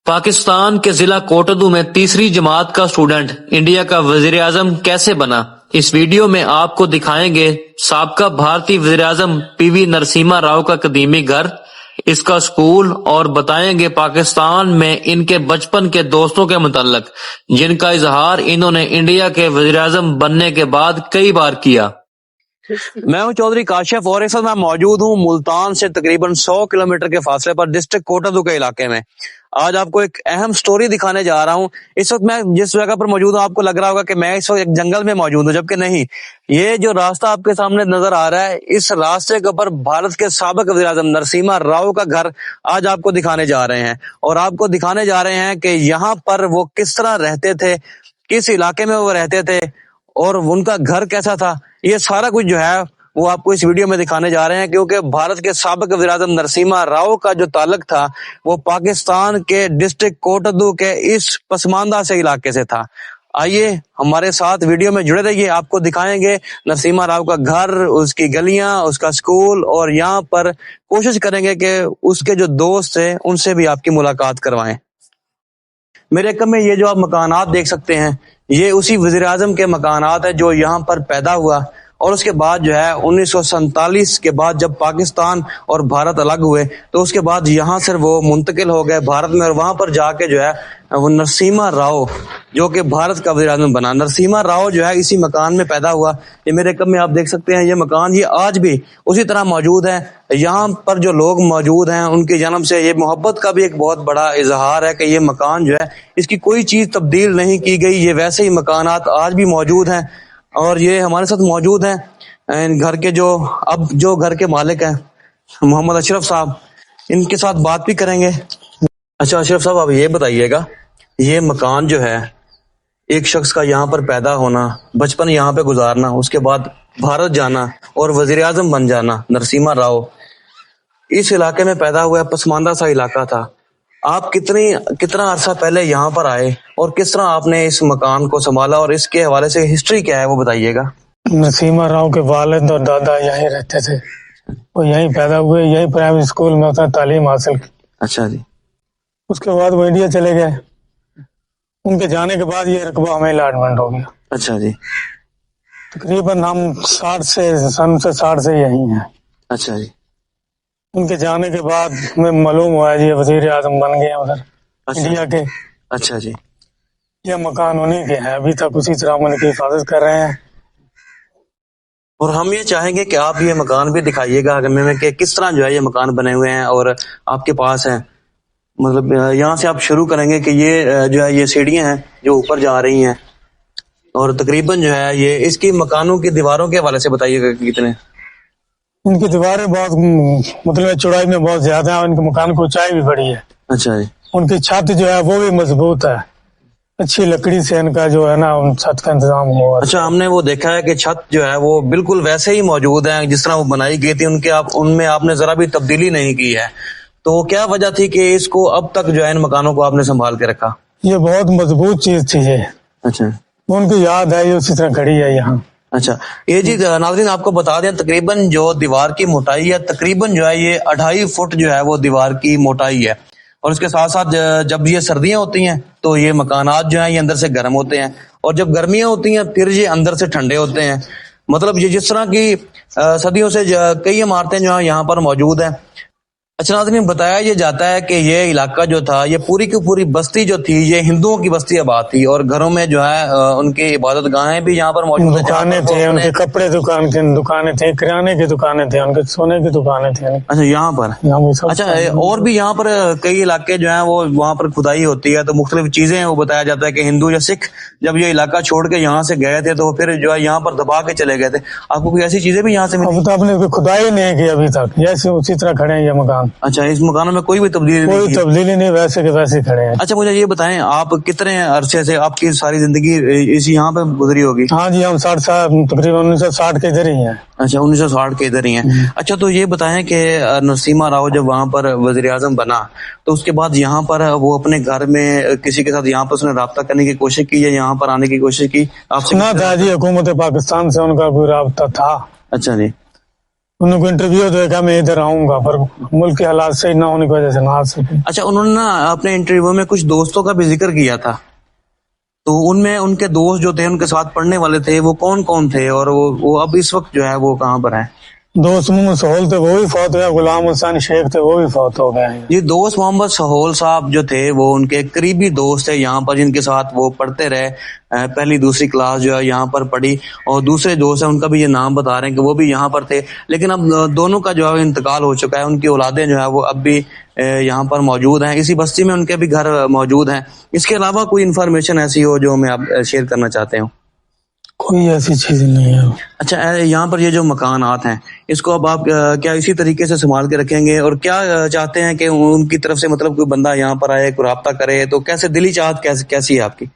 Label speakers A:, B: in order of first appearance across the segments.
A: पाकिस्तान के जिला कोटद्दू में तीसरी जमात का स्टूडेंट इंडिया का वजीर आजम कैसे बना, इस वीडियो में आपको दिखाएंगे साबका भारतीय वजीर आजम पीवी नरसिम्हा राव का कदीमी घर, इसका स्कूल और बताएंगे पाकिस्तान में इनके बचपन के दोस्तों के मुतल्लक जिनका इजहार इन्होंने इंडिया के वजीर आजम बनने के बाद कई बार किया। मैं हूं चौधरी काशिफ और इस वक्त मैं मौजूद हूं मुल्तान से तकरीबन 100 किलोमीटर के फासले पर डिस्ट्रिक्ट कोटद्दू के इलाके में। आज आपको एक अहम स्टोरी दिखाने जा रहा हूं। इस वक्त मैं जिस जगह पर मौजूद हूं आपको लग रहा होगा कि मैं इस वक्त एक जंगल में मौजूद हूं, जबकि नहीं। ये जो रास्ता आपके सामने नजर आ रहा है, इस रास्ते के ऊपर भारत के साबिक वज़ीर आज़म नरसिम्हा राव का घर आज आपको दिखाने जा रहे हैं और आपको दिखाने जा रहे हैं कि यहाँ पर वो किस तरह रहते थे, किस इलाके में वो रहते थे और उनका घर कैसा था। ये सारा कुछ जो है वो आपको इस वीडियो में दिखाने जा रहे हैं, क्योंकि भारत के साबिक वज़ीर आज़म नरसिम्हा राव का जो ताल्लुक था वो पाकिस्तान के डिस्ट्रिक्ट कोटद्दू के इस पसमानदा से इलाके से था। आइए हमारे साथ वीडियो में जुड़े रहिए, आपको दिखाएंगे नरसिम्हा राव का घर, उसकी गलियां, उसका स्कूल और यहाँ पर कोशिश करेंगे कि उसके जो दोस्त थे उनसे भी आपकी मुलाकात करवाएं। मेरे कम में ये जो आप मकानात देख सकते हैं, ये उसी वज़ीर आज़म के मकानात है जो यहाँ पर पैदा हुआ और उसके बाद जो है 1947 के बाद जब पाकिस्तान और भारत अलग हुए तो उसके बाद यहाँ से वो मुंतकिल हो गए भारत में और वहां पर जाके जो है वो नरसिम्हा राव जो कि भारत का वज़ीर आज़म बना। नरसिम्हा राव जो है इसी मकान में पैदा हुआ। ये मेरे कम में आप देख सकते हैं, ये मकान ये आज भी उसी तरह मौजूद है। यहाँ पर जो लोग मौजूद हैं उनके जन्म से ये मोहब्बत का भी एक बहुत बड़ा इजहार है कि ये मकान जो है इसकी कोई चीज तब्दील नहीं की गई, ये वैसे ही मकानात आज भी मौजूद हैं। और ये हमारे साथ मौजूद हैं घर के जो घर के मालिक हैं मोहम्मद अशरफ साहब, इनके साथ बात भी करेंगे। अच्छा अशरफ साहब, आप ये बताइएगा, ये मकान जो है एक शख्स का यहाँ पर पैदा होना, बचपन यहाँ पे गुजारना, उसके बाद भारत जाना और वजीर आजम बन जाना, नरसिम्हा राव इस इलाके में पैदा हुआ, पसमानदा सा इलाका था। आप कितना अरसा पहले यहाँ पर आए और किस तरह आपने इस मकान को संभाला और इसके हवाले से हिस्ट्री क्या है वो बताइएगा।
B: नरसिम्हा राव के वालिद और दादा यहीं रहते थे, वो यहीं पैदा हुए, यहीं प्राइमरी स्कूल में अपना तालीम हासिल की। अच्छा जी। उसके बाद वो इंडिया चले गए। उनके जाने के बाद ये रकबा हमें अलॉटमेंट हो गया। अच्छा जी। तकरीबन हम सन 60 से यहीं हैं। अच्छा जी। उनके जाने के बाद हमें मालूम हुआ जी वजीर आजम बन गए उधर इंडिया के। अच्छा जी। ये मकान उन्हीं के है, अभी तक उसी तरह हम उनकी हिफाजत कर रहे हैं।
A: और हम ये चाहेंगे कि आप ये मकान भी दिखाइएगा हमें कि किस तरह जो है ये मकान बने हुए हैं और आपके पास हैं। मतलब यहाँ से आप शुरू करेंगे कि ये जो है ये सीढ़ियाँ हैं जो ऊपर जा रही हैं और तकरीबन जो है ये इसकी मकानों की दीवारों के हवाले से बताइएगा कितने।
B: इनकी दीवारें बहुत मतलब चौड़ाई में बहुत ज्यादा है, उनके मकान की ऊंचाई भी बड़ी है। अच्छा जी। उनकी छत जो है वो भी मजबूत है, अच्छी लकड़ी से इनका जो है ना उन छत का इंतजाम हुआ।
A: अच्छा, हमने वो देखा है कि छत जो है वो बिल्कुल वैसे ही मौजूद है जिस तरह वो बनाई गई थी, उनमें आपने जरा भी तब्दीली नहीं की है। तो क्या वजह थी कि इसको अब तक जो है इन मकानों को आपने संभाल के रखा?
B: ये बहुत मजबूत चीज थी ये। अच्छा। उनकी याद है, ये उसी तरह खड़ी है यहाँ।
A: अच्छा, ये जी नाज़रीन आपको बता दें, तकरीबन जो दीवार की मोटाई है तकरीबन जो है ये 2.5 फुट जो है वो दीवार की मोटाई है। और इसके साथ साथ जब ये सर्दियां होती हैं तो ये मकानात जो हैं ये अंदर से गर्म होते हैं और जब गर्मियां होती हैं फिर ये अंदर से ठंडे होते हैं। मतलब ये जिस तरह की सदियों से कई इमारतें जो है यहाँ पर मौजूद हैं। अच्छा नाज़रीन, बताया ये जाता है कि ये इलाका जो था ये पूरी की पूरी बस्ती जो थी ये हिंदुओं की बस्ती आबाद थी और घरों में जो है उनकी इबादत गाहें भी यहाँ पर मौजूद है,
B: दुकानें थे, उनके कपड़े दुकानें थे, किराने की दुकानें थे, उनके सोने की दुकानें थी।
A: अच्छा, यहाँ पर अच्छा और भी यहाँ पर कई इलाके जो है वो वहाँ पर खुदाई होती है तो मुख्तलिफ चीजें वो बताया जाता है कि हिंदू या सिख जब ये इलाका छोड़ के यहाँ से गए थे तो फिर जो है यहाँ पर दबा के चले गए थे। आपको कोई ऐसी चीजें भी यहाँ से मिली?
B: तो आपने खुदाई नहीं की अभी तक, जैसे उसी तरह खड़े हैं ये मकान।
A: अच्छा, इस मकानों में कोई भी
B: तब्दीली नहीं, वैसे के वैसे खड़े हैं।
A: अच्छा, मुझे ये बताएं, आप कितने अरसे से आपकी सारी जिंदगी इसी यहाँ पे गुजरी होगी?
B: हाँ जी, हम 60 साल तकरीबन 1960 के इधर ही हैं।
A: अच्छा, 1960 के इधर ही हैं। अच्छा, तो ये बताएं कि नरसिम्हा राव जब वहाँ पर वजीर आजम बना तो उसके बाद यहाँ पर वो अपने घर में किसी के साथ यहाँ पर उसने राब्ता करने की कोशिश की या यहाँ पर आने की कोशिश की?
B: आपसे सुना था जी, हुकूमत पाकिस्तान से उनका कोई राब्ता था।
A: अच्छा जी।
B: उनको इंटरव्यू देखा, मैं इधर आऊंगा, पर मुल्क के हालात सही ना होने की वजह से ना आ सके।
C: अच्छा, उन्होंने ना अपने इंटरव्यू में कुछ दोस्तों का भी जिक्र किया था, तो उनमें उनके दोस्त जो थे, उनके साथ पढ़ने वाले थे, वो कौन कौन थे, और वो अब इस वक्त जो है वो कहाँ पर हैं?
B: दोस्त मोहम्मद सहूल थे, वो भी फौत हो गया, गुलाम हुसैन शेख थे, वो भी फौत हो गए हैं।
C: ये दोस्त मोहम्मद सहूल साहब जो थे, वो उनके करीबी दोस्त थे यहाँ पर, जिनके साथ वो पढ़ते रहे, पहली दूसरी क्लास जो है यहाँ पर पढ़ी, और दूसरे दोस्त हैं उनका भी ये नाम बता रहे हैं कि वो भी यहाँ पर थे, लेकिन अब दोनों का जो है इंतकाल हो चुका है। उनकी औलादें जो है वो अब भी यहाँ पर मौजूद हैं, इसी बस्ती में उनके भी घर मौजूद हैं। इसके अलावा कोई इन्फॉर्मेशन ऐसी हो जो मैं आप शेयर करना चाहते हो?
B: कोई ऐसी चीज नहीं है।
C: अच्छा, यहाँ पर ये जो मकानात हैं, इसको अब आप क्या इसी तरीके से संभाल के रखेंगे, और क्या चाहते हैं कि उनकी तरफ से मतलब कोई बंदा यहाँ पर आए, कोई राब्ता करे, तो कैसे दिली चाहत कैसी है आपकी?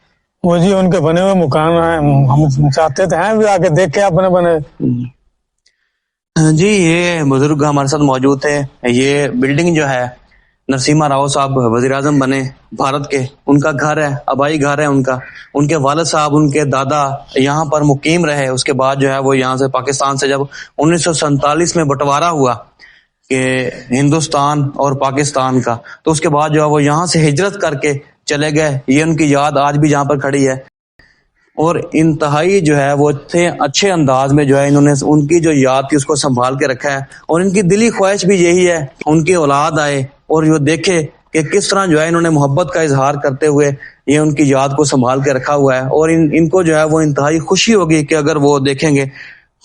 B: वो जी उनके बने हुए मकान हैं, हम चाहते थे हैं भी आके देखे अपने बने।
C: जी, ये बुजुर्ग हमारे साथ मौजूद थे। ये बिल्डिंग जो है, नरसिम्हा राव साहब वजीर आजम बने भारत के, उनका घर है, आबाई घर है उनका। उनके वालिद साहब, उनके दादा यहाँ पर मुकीम रहे। उसके बाद जो है वो यहाँ से पाकिस्तान से जब 1947 में बंटवारा हुआ कि हिंदुस्तान और पाकिस्तान का, तो उसके बाद जो है वो यहाँ से हिजरत करके चले गए। ये उनकी याद आज भी यहाँ पर खड़ी है, और इंतहाई जो है वो अच्छे अंदाज में जो है इन्होंने उनकी जो याद थी उसको संभाल के रखा है। और इनकी दिली ख्वाहिश भी यही है उनकी औलाद आए और वो देखे कि किस तरह जो है इन्होंने मोहब्बत का इजहार करते हुए ये उनकी याद को संभाल के रखा हुआ है। और इनको जो है वो इंतहाई खुशी होगी कि अगर वो देखेंगे।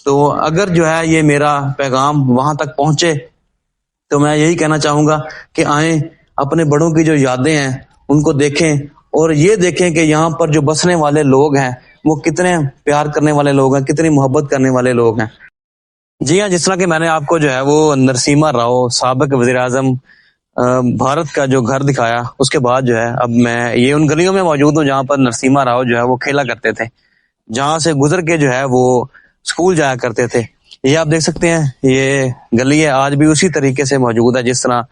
C: तो अगर जो है ये मेरा पैगाम वहां तक पहुंचे, तो मैं यही कहना चाहूंगा कि आए, अपने बड़ों की जो यादें हैं उनको देखें, और ये देखें कि यहाँ पर जो बसने वाले लोग हैं वो कितने प्यार करने वाले लोग हैं, कितनी मोहब्बत करने वाले लोग हैं। जी हाँ, जिस तरह कि मैंने आपको जो है वो नरसिम्हा राव साबिक वजीर आजम भारत का जो घर दिखाया, उसके बाद जो है अब मैं ये उन गलियों में मौजूद हूँ जहाँ पर नरसिम्हा राव जो है वो खेला करते थे, जहाँ से गुजर के जो है वो स्कूल जाया करते थे। ये आप देख सकते हैं, ये गली है, आज भी उसी तरीके से मौजूद है जिस तरह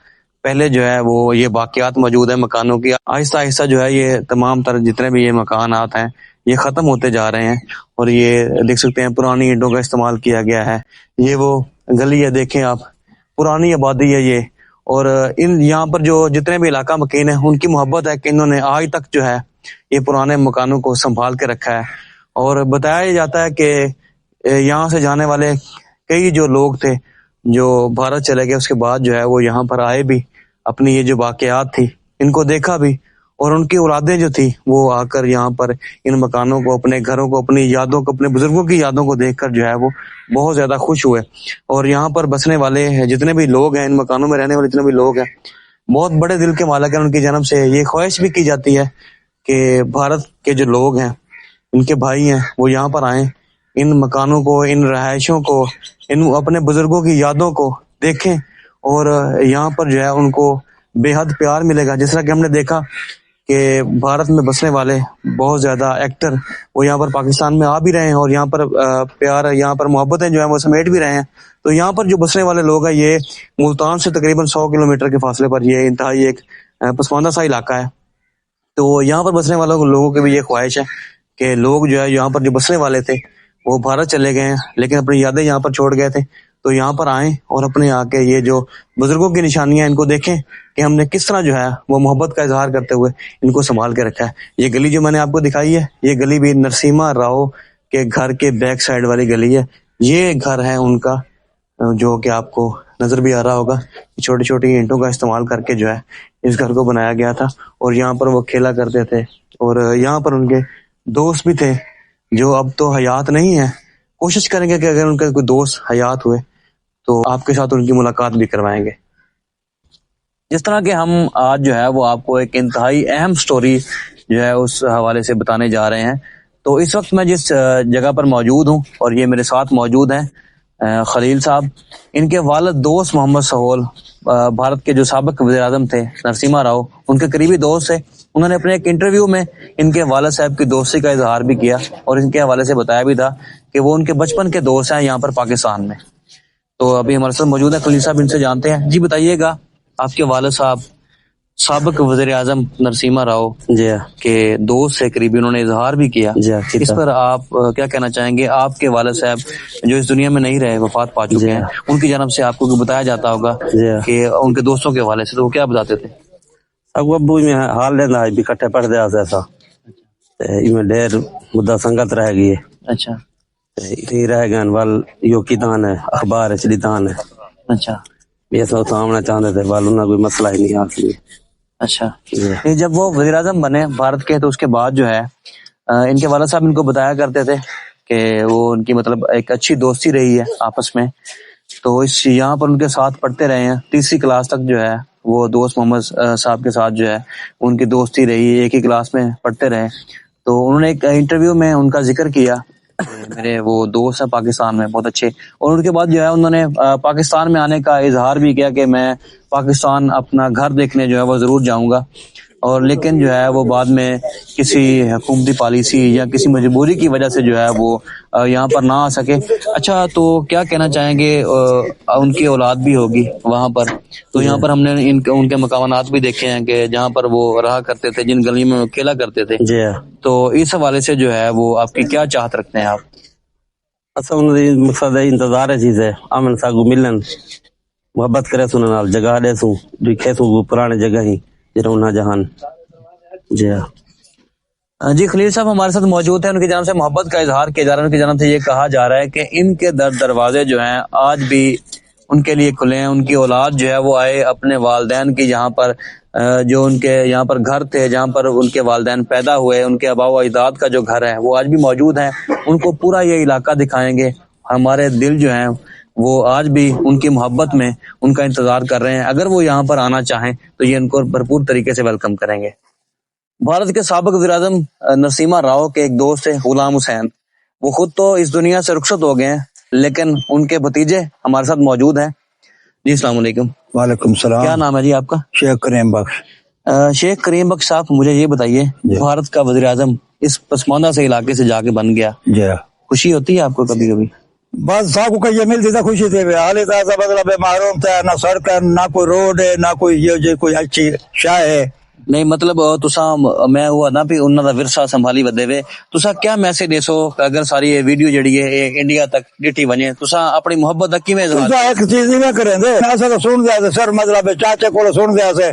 C: पहले जो है वो ये बाकियात मौजूद है मकानों की। आहिस्ता आहिस्ता जो है ये तमाम तरह जितने भी ये मकानात हैं ये खत्म होते जा रहे हैं, और ये देख सकते हैं पुरानी ईंटों का इस्तेमाल किया गया है। ये वो गली है, देखें आप, पुरानी आबादी है ये। और इन यहाँ पर जो जितने भी इलाका मकीन है उनकी मोहब्बत है कि इन्होंने आज तक जो है ये पुराने मकानों को संभाल के रखा है। और बताया जाता है कि यहाँ से जाने वाले कई जो लोग थे जो भारत चले गए, उसके बाद जो है वो यहाँ पर आए भी, अपनी ये जो वाकयात थी इनको देखा भी, और उनकी औलादें जो थी वो आकर यहाँ पर इन मकानों को, अपने घरों को, अपनी यादों को, अपने बुजुर्गों की यादों को देखकर जो है वो बहुत ज्यादा खुश हुए। और यहाँ पर बसने वाले जितने भी लोग हैं, इन मकानों में रहने वाले जितने भी लोग हैं, बहुत बड़े दिल के मालिक हैं। उनकी जन्म से ये ख्वाहिश भी की जाती है कि भारत के जो लोग हैं, इनके भाई हैं, वो यहाँ पर आए, इन मकानों को, इन रहायशों को, इन अपने बुजुर्गों की यादों को देखें, और यहाँ पर जो है उनको बेहद प्यार मिलेगा। जिस तरह कि हमने देखा कि भारत में बसने वाले बहुत ज्यादा एक्टर वो यहाँ पर पाकिस्तान में आ भी रहे हैं, और यहाँ पर प्यार, यहाँ पर मोहब्बतें जो है वो समेट भी रहे हैं। तो यहाँ पर जो बसने वाले लोग हैं, ये मुल्तान से तकरीबन 100 किलोमीटर के फासले पर ये इंतहाई एक पसमानदा सा इलाका है। तो यहाँ पर बसने वालों लोगों की भी ये ख्वाहिश है कि लोग जो है यहाँ पर जो बसने वाले थे वो भारत चले गए हैं, लेकिन अपनी यादें यहाँ पर छोड़ गए थे, तो यहाँ पर आएं और अपने आके ये जो बुजुर्गों की निशानियां इनको देखें कि हमने किस तरह जो है वो मोहब्बत का इजहार करते हुए इनको संभाल के रखा है। ये गली जो मैंने आपको दिखाई है, ये गली भी नरसिम्हा राव के घर के बैक साइड वाली गली है। ये घर है उनका, जो कि आपको नजर भी आ रहा होगा। छोटी छोटी ईंटों का इस्तेमाल करके जो है इस घर को बनाया गया था, और यहाँ पर वो खेला करते थे। और यहाँ पर उनके दोस्त भी थे जो अब तो हयात नहीं है। कोशिश करेंगे कि अगर उनके कोई दोस्त हयात हुए तो आपके साथ उनकी मुलाकात भी करवाएंगे। जिस तरह के हम आज जो है वो आपको एक इंतहाई अहम स्टोरी जो है उस हवाले से बताने जा रहे हैं। तो इस वक्त मैं जिस जगह पर मौजूद हूँ, और ये मेरे साथ मौजूद हैं खलील साहब, इनके वालिद दोस्त मोहम्मद सहूल भारत के जो साबिक वज़ीर आज़म थे नरसिम्हा राव, उनके करीबी दोस्त थे। उन्होंने अपने एक इंटरव्यू में इनके वालिद साहब की दोस्ती का इजहार भी किया, और इनके हवाले से बताया भी था कि वो उनके बचपन के दोस्त हैं यहाँ पर पाकिस्तान में। तो अभी हमारे साथ मौजूद है खलील साहब, इनसे जानते हैं। जी बताइएगा, आपके वालिद साहब سابق وزیر اعظم نرسیما راؤ
D: جی
C: کے دوست سے قریبی انہوں نے اظہار بھی کیا.
D: جی
C: اس پر آپ کیا کہنا چاہیں گے؟ آپ کے والد صاحب جو اس دنیا میں نہیں رہے، وفات پا چکے ہیں، ان کی جانب سے آپ کو بتایا جاتا ہوگا کہ ان کے دوستوں کے حوالے سے، تو وہ کیا بتاتے تھے؟
D: ابو میں حال لینا ہے بھی کٹھے پڑھ دیا ایسا میں ڈیر مدہ سنگت رہ گئی ہے.
C: اچھا
D: رہ گئے وال یو کی تان ہے اخبار چلی تان ہے.
C: اچھا
D: یہ سب سامنا چاہتے تھے وال انہیں کوئی مسئلہ ہی نہیں حاصل.
C: اچھا جب وہ وزیر اعظم بنے بھارت کے تو اس کے بعد جو ہے ان کے والد صاحب ان کو بتایا کرتے تھے کہ وہ ان کی مطلب ایک اچھی دوستی رہی ہے آپس میں. تو اس یہاں پر ان کے ساتھ پڑھتے رہے ہیں، تیسری کلاس تک جو ہے وہ دوست محمد صاحب کے ساتھ جو ہے ان کی دوستی رہی، ایک ہی کلاس میں پڑھتے رہے. تو انہوں نے ایک انٹرویو میں ان کا ذکر کیا کہ میرے وہ دوست ہیں پاکستان میں بہت اچھے، اور ان کے بعد جو ہے انہوں نے پاکستان میں آنے کا اظہار بھی کیا کہ میں پاکستان اپنا گھر دیکھنے جو ہے وہ ضرور جاؤں گا. اور لیکن جو ہے وہ بعد میں کسی حکومتی پالیسی یا کسی مجبوری کی وجہ سے جو ہے وہ یہاں پر نہ آ سکے. اچھا تو کیا کہنا چاہیں گے؟ ان کی اولاد بھی ہوگی وہاں پر، تو یہاں پر ہم نے ان کے مکانات بھی دیکھے ہیں کہ جہاں پر وہ رہا کرتے تھے، جن گلیوں میں وہ کھیلا کرتے تھے.
D: جی
C: تو اس حوالے سے جو ہے وہ آپ کی کیا چاہت رکھتے ہیں آپ؟
D: اصل انہوں مقصد ہے انتظار ہے چیز ہے امن ساگو ملن محبت کرے سن نال جگہ دے سوں دکھے سوں پرانے جگہ ہی جرونا جہان.
C: جی خلیل صاحب ہمارے ساتھ موجود ہیں، ان کی جانب سے محبت کا اظہار کیا جا رہا ہے. ان کی جانب سے یہ کہا جا رہا ہے کہ ان کے دروازے جو ہیں آج بھی ان کے لیے کھلے ہیں. ان کی اولاد جو ہے وہ آئے اپنے والدین کی جہاں پر جو ان کے یہاں پر گھر تھے، جہاں پر ان کے والدین پیدا ہوئے، ان کے آباء و اجداد کا جو گھر ہے وہ آج بھی موجود ہے. ان کو پورا یہ علاقہ دکھائیں گے. ہمارے دل جو ہیں وہ آج بھی ان کی محبت میں ان کا انتظار کر رہے ہیں. اگر وہ یہاں پر آنا چاہیں تو یہ ان کو بھرپور طریقے سے ویلکم کریں گے. بھارت کے سابق وزیر اعظم نرسیما راؤ کے ایک دوست ہے غلام حسین. وہ خود تو اس دنیا سے رخصت ہو گئے ہیں، لیکن ان کے بھتیجے ہمارے ساتھ موجود ہیں. جی السلام علیکم.
E: وعلیکم السلام.
C: کیا نام ہے جی آپ کا؟
E: شیخ کریم بخش.
C: شیخ کریم بخش صاحب مجھے یہ بتائیے، بھارت کا وزیر اعظم اس پسماندہ سے علاقے سے جا کے بن گیا،
E: جی
C: خوشی ہوتی ہے آپ کو کبھی کبھی؟
E: بس صاحب کو یہ ملتی تھا خوشی تھی. حال مطلب محروم تھا، نہ سڑک ہے، نہ کوئی روڈ ہے، نہ کوئی یہ کوئی اچھی شاہ ہے.
C: نہیں مطلب تسا میں ہوا نا بھی انہاں دا ورثہ سنبھالی ودے وے، تسا کیا میسج دیسو اگر ساری یہ ویڈیو جڑی ہے انڈیا تک ڈٹی ونجے، تسا اپنی محبت دا کیویں اظہار؟
E: ایک چیز نہیں کریں دے ایسا تو سن دیا سے سر مطلب چاچے کو سن دیا سے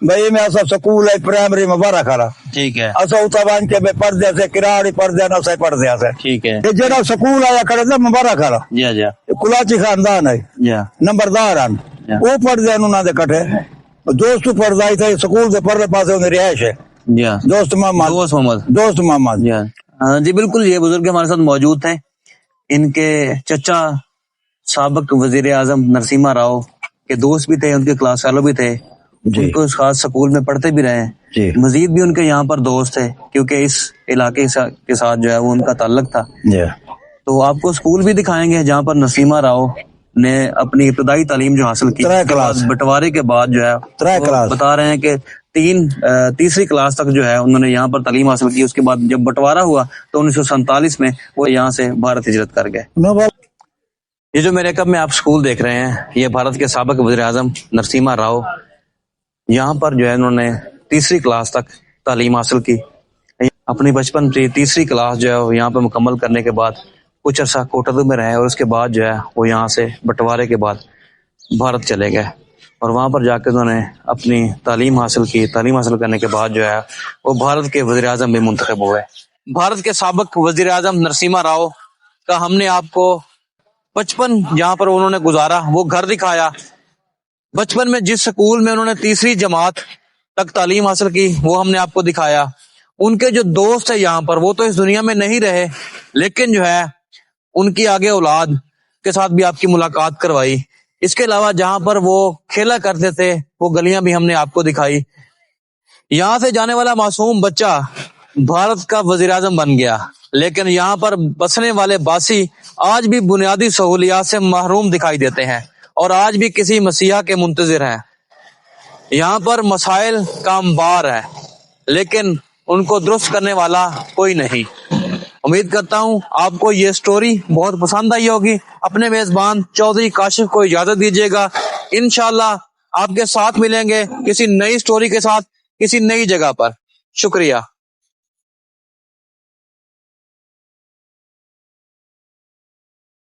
E: بھائی میں ایسا سکول ہے پرائمری میں بارہ کھارا
C: ٹھیک ہے،
E: ایسا اتنا بان کے میں پڑھ دیا سے کراڑی پڑھ دیا نہ سے پڑھ دیا سے
C: ٹھیک ہے.
E: جڑا سکول آیا کرے تھا میں بارہ کھارا
C: جی جی
E: کلاچی خاندان ہے
C: جی
E: نمبردار ہیں وہ پڑھ دیا انہوں نے کٹھے دوست پڑھتا ہی تھا سکول سے پڑھنے پاس رہائش ہے. دوست محمد
C: جی بالکل یہ بزرگ ہمارے ساتھ موجود تھے. ان کے چچا سابق وزیر اعظم نرسیما راؤ کے دوست بھی تھے، ان کے کلاس فیلو بھی تھے، ان کو اس خاص سکول میں پڑھتے بھی رہے. مزید بھی ان کے یہاں پر دوست تھے کیونکہ اس علاقے کے ساتھ جو ہے وہ ان کا تعلق تھا. تو آپ کو سکول بھی دکھائیں گے جہاں پر نرسیما راؤ نے اپنی ابتدائی تعلیم جو حاصل کی، بٹوارے کے بعد جو ہے بتا رہے ہیں کہ تیسری کلاس تک جو ہے انہوں نے یہاں پر تعلیم حاصل کی. اس کے بعد جب بٹوارہ ہوا تو 1947 میں وہ یہاں سے بھارت ہجرت کر گئے. یہ جو میرے کب میں آپ سکول دیکھ رہے ہیں یہ بھارت کے سابق وزیر اعظم نرسیما راؤ یہاں پر جو ہے انہوں نے تیسری کلاس تک تعلیم حاصل کی. اپنی بچپن کی تیسری کلاس جو ہے یہاں پہ مکمل کرنے کے بعد کچھ عرصہ کوٹدو میں رہے، اور اس کے بعد جو ہے وہ یہاں سے بٹوارے کے بعد بھارت چلے گئے اور وہاں پر جا کے انہوں نے اپنی تعلیم حاصل کی. تعلیم حاصل کرنے کے بعد جو ہے وہ بھارت کے وزیر اعظم میں منتخب ہوئے. بھارت کے سابق وزیر اعظم نرسیما راؤ کا ہم نے آپ کو بچپن جہاں پر انہوں نے گزارا وہ گھر دکھایا. بچپن میں جس سکول میں انہوں نے تیسری جماعت تک تعلیم حاصل کی وہ ہم نے آپ کو دکھایا. ان کے جو دوست ہیں یہاں پر وہ تو اس دنیا میں نہیں رہے، لیکن جو ہے ان کی آگے اولاد کے ساتھ بھی آپ کی ملاقات کروائی. اس کے علاوہ جہاں پر وہ کھیلا کرتے تھے وہ گلیاں بھی ہم نے آپ کو دکھائی. یہاں سے جانے والا معصوم بچہ بھارت کا وزیر اعظم بن گیا، لیکن یہاں پر بسنے والے باسی آج بھی بنیادی سہولیات سے محروم دکھائی دیتے ہیں اور آج بھی کسی مسیحا کے منتظر ہیں. یہاں پر مسائل کا انبار ہے لیکن ان کو درست کرنے والا کوئی نہیں. امید کرتا ہوں آپ کو یہ سٹوری بہت پسند آئی ہوگی. اپنے میزبان چودھری کاشف کو اجازت دیجیے گا. انشاءاللہ آپ کے ساتھ ملیں گے کسی نئی سٹوری کے ساتھ کسی نئی جگہ پر. شکریہ.